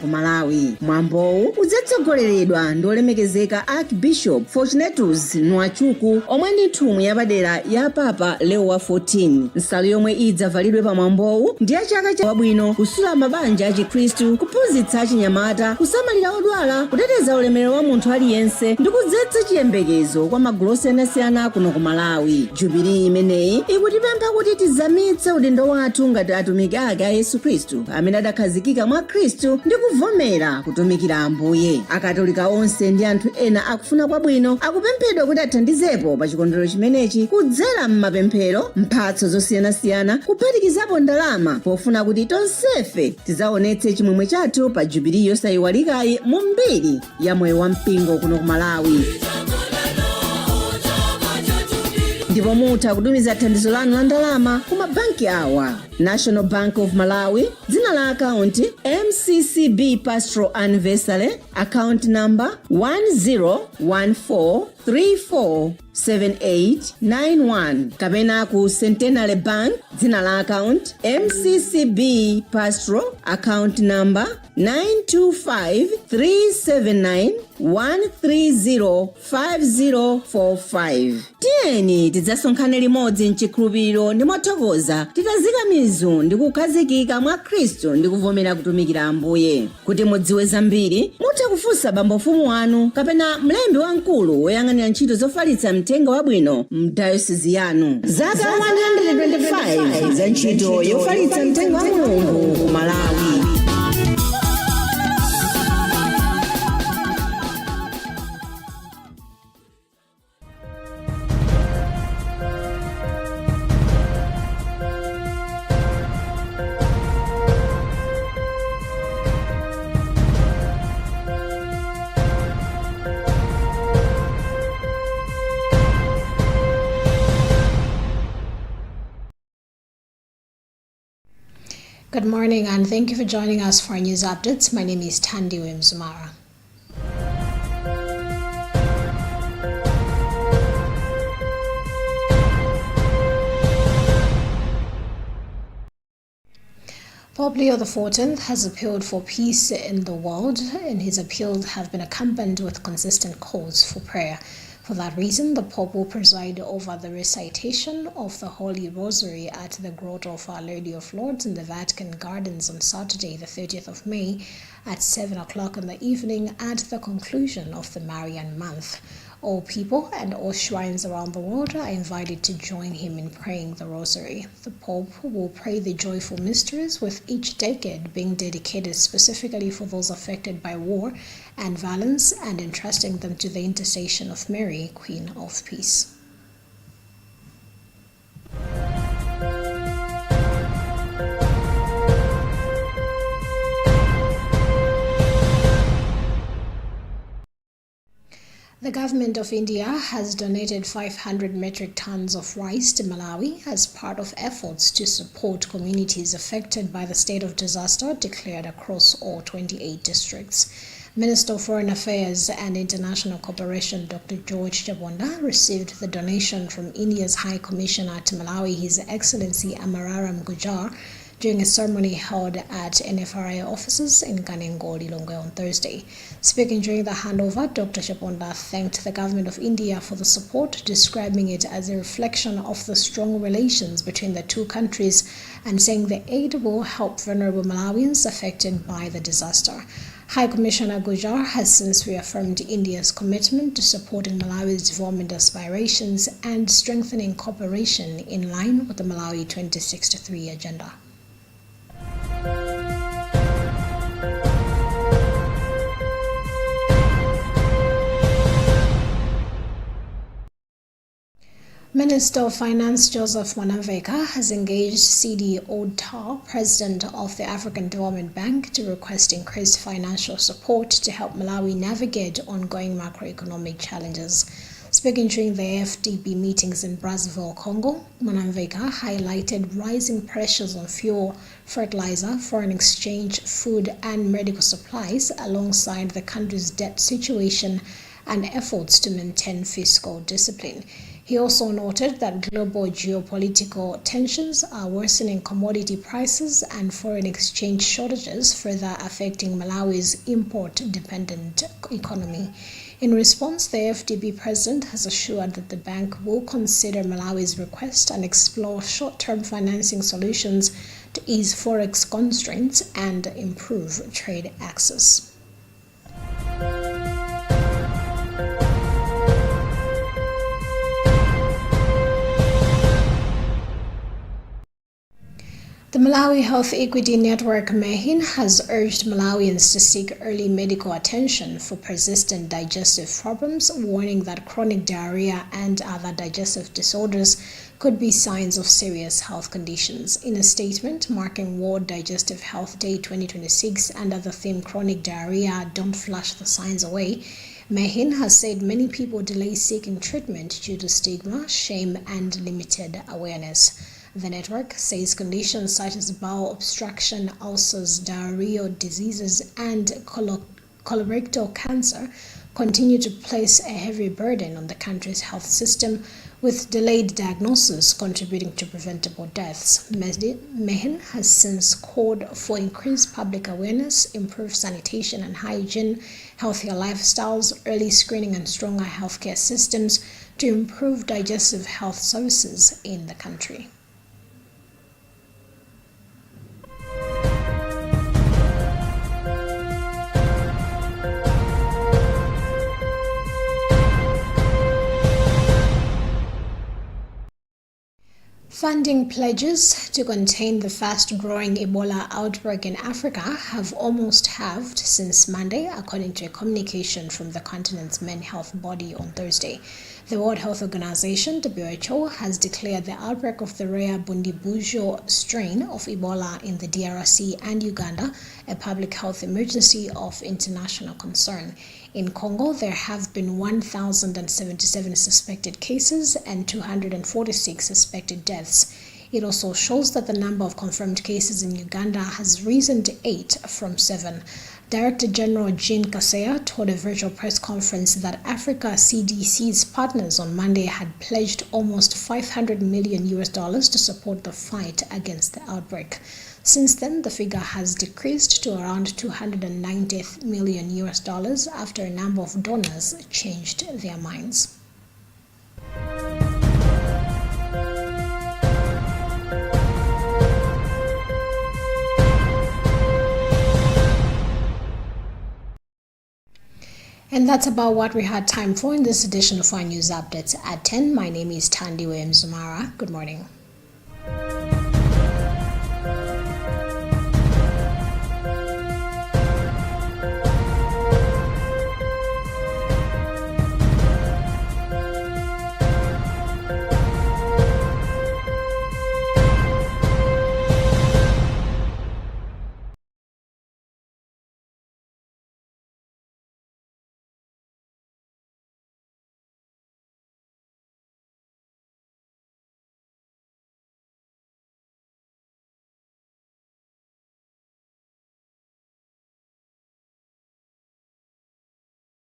ku Malawi. Mwambowu udzatsogoleredwa ndi olemekezeka Archbishop Fortunatus Nwachuku omwe ndi nthumwi yapadera ya Papa Leo wa 14. Nsalu yomwe idzavalidwe pa mwambowu ndi ya chaka cha wabwino, kusula mabanja a Chikhristu, kuphunzitsa achinyamata, kusamalira odwala, kuteteza ulemerero wa munthu aliyense ndi kudzetsa chiyembekezo kwa magulu osiyanasiyana kuno ku Malawi. Jubilee imeneyi ikutipempha kuti tizamitse udindo wathu ngati atumiki ake a Yesu Khristu amene adakhazikika mwa Khristu ndi kuvomera kutumikira Ambuye. Akatolika onse ndi anthu ena akufuna kwabwino akupemphedwa kuti athandizepo pa chikondwerero chimenechi kudzera m'mapemphero, mphatso zosiyanasiyana, kuphatikizapo ndalama pofuna kuti tonsefe tidzaonetse chimwemwe chathu pa Jubilee yosayiwalikayi mu mbiri ya moyo wa mpingo kuno ku Malawi. Ndipo mutha kutumiza thandizo lanu la ndalama ku mabanki awa: National Bank of Malawi, dzina la akaunti MCCB Pastoral Anniversary, account number 1014347891, kapena ku Centenary Bank, dzina la account MCCB Pastoral, account number 9253791305045. Tiyeni tidzasonkhane limodzi mchikhulupiriro ndi mothokoza, titazika mizu ndi kukhazikika mwa Khristu ndi kuvomera kutumikira Ambuye. Kuti mudziwe zambiri, mutha kufunsa bambofumu wanu kapena mlembi wamkulu woyang'anira ntchito zofalitsa mthenga wabwino m'dayosisi yanu. Zaka 125 za ntchito yofalitsa mthenga wa Mulungu ku Malawi. Good morning and thank you for joining us for our news updates. My name is Thandi Wimzumara. Pope Leo XIV has appealed for peace in the world, and his appeals have been accompanied with consistent calls for prayer. For that reason, the Pope will preside over the recitation of the Holy Rosary at the Grotto of Our Lady of Lourdes in the Vatican Gardens on Saturday, the 30th of May at 7 o'clock in the evening at the conclusion of the Marian month. All people and all shrines around the world are invited to join him in praying the Rosary. The Pope will pray the joyful mysteries, with each decade being dedicated specifically for those affected by war and violence, and entrusting them to the intercession of Mary, Queen of Peace. The government of India has donated 500 metric tons of rice to Malawi as part of efforts to support communities affected by the state of disaster declared across all 28 districts. Minister of Foreign Affairs and International Cooperation Dr. George Chabonda received the donation from India's High Commissioner to Malawi, His Excellency Amararam Gujar, during a ceremony held at NFRA offices in Kanengo, Lilongwe on Thursday. Speaking during the handover, Dr. Chaponda thanked the government of India for the support, describing it as a reflection of the strong relations between the two countries, and saying the aid will help vulnerable Malawians affected by the disaster. High Commissioner Gujar has since reaffirmed India's commitment to supporting Malawi's development aspirations and strengthening cooperation in line with the Malawi 2063 agenda. Minister of Finance Joseph Mwanamveka has engaged CD Luntha, President of the African Development Bank, to request increased financial support to help Malawi navigate ongoing macroeconomic challenges. Speaking during the AFDB meetings in Brazzaville, Congo, Mwanamveka highlighted rising pressures on fuel, fertilizer, foreign exchange, food and medical supplies, alongside the country's debt situation and efforts to maintain fiscal discipline. He also noted that global geopolitical tensions are worsening commodity prices and foreign exchange shortages, further affecting Malawi's import-dependent economy. In response, the FDB president has assured that the bank will consider Malawi's request and explore short-term financing solutions to ease forex constraints and improve trade access. The Malawi Health Equity Network MEHIN has urged Malawians to seek early medical attention for persistent digestive problems, warning that chronic diarrhea and other digestive disorders could be signs of serious health conditions. In a statement marking World Digestive Health Day 2026 under the theme Chronic Diarrhea, Don't Flush the Signs Away, MEHIN has said many people delay seeking treatment due to stigma, shame, and limited awareness. The network says conditions such as bowel obstruction, ulcers, diarrheal diseases, and colorectal cancer continue to place a heavy burden on the country's health system, with delayed diagnosis contributing to preventable deaths. MEHIN has since called for increased public awareness, improved sanitation and hygiene, healthier lifestyles, early screening, and stronger healthcare systems to improve digestive health services in the country. Funding pledges to contain the fast-growing Ebola outbreak in Africa have almost halved since Monday, according to a communication from the continent's main health body on Thursday. The World Health Organization, WHO, has declared the outbreak of the rare Bundibugyo strain of Ebola in the DRC and Uganda a public health emergency of international concern. In Congo, there have been 1,077 suspected cases and 246 suspected deaths. It also shows that the number of confirmed cases in Uganda has risen to 8 from 7. Director General Jean Kaseya told a virtual press conference that Africa CDC's partners on Monday had pledged almost $500 million to support the fight against the outbreak. Since then, the figure has decreased to around $290 million after a number of donors changed their minds. And that's about what we had time for in this edition of our news updates at 10. My name is Tandiwe Mzumara. Good morning.